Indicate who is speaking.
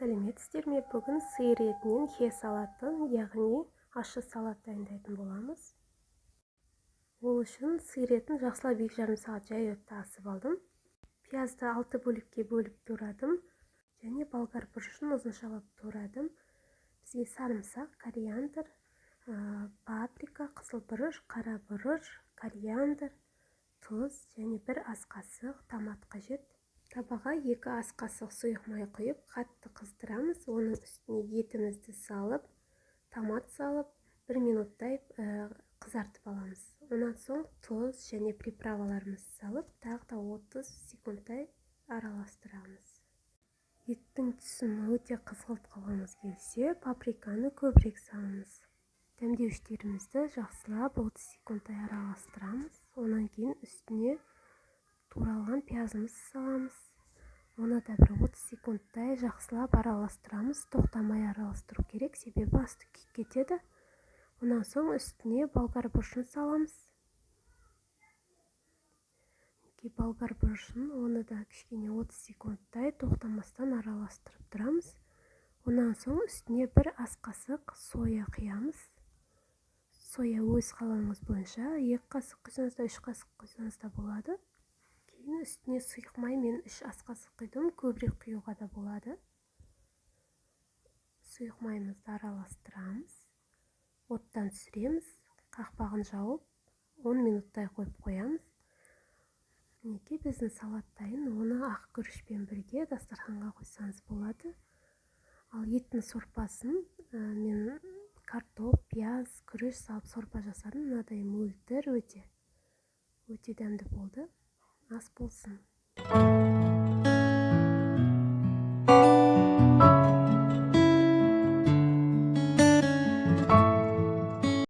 Speaker 1: Сәлеметсіздер ме? Бүгін сиыр етінен хе салатын, яғни ащы салат дайындайтын боламыз. Ол үшін сиыр етін жақсылап 2 жарым сағат жай отта асып алдым. Пиязды 6 бөлікке бөліп турадым және болгар бұрышын ұзыншалап турадым. Бізге сарымсақ, кориандр, паприка, қызыл бұрыш, қара бұрыш, кориандр, тұз және 1 ас қасық томат қажет. Табаға 2 ас қасық сұйық май құйып, қатты қыздырамыз. Оның үстіне етімізді салып, томат салып, 1 минуттай қызартып аламыз. Онан соң тұз және приправаларымызды салып, тағы да 30 секундтай араластырамыз. Еттің түсін өте қызғылт қылғымыз келсе, паприканы көбірек саламыз. Дәмдеуіштерімізді жақсылап 30 секундтай араластырамыз. Онан кейін үстіне туралған пиязымызды саламыз. Оны да 30 секундтай жақсылап араластырамыз. Тоқтамай араластыру керек, себебі асты күйіп кетеді. Онан соң үстіне болгар бұрышын саламыз. Болгар бұрышын оны да кішкене 30 секундтай тоқтамастан араластырып тұрамыз. Онан соң үстіне 1 ас қасық соя құямыз. Соя өз қалауыңыз бойынша 2 қасық құйсаңыз да 3 қасық құйсаңыз да болады. Кейін үстіне сұйық май мен 3 ас қасық құйдым, көбірек құюға да болады. Сұйық майымызды араластырамыз. Оттан түсіреміз, қақпағын жауып 10 минуттай қойып қоямыз. Мінекей біздің салат дайын. Оны ақ күрішпен бірге дастарханға қойсаңыз болады. Ал еттің сорпасын мен картоп, пияз, күріш салып сорпа жасадым. Мынадай мөлдір, өте дәмді болды. Ас болсын.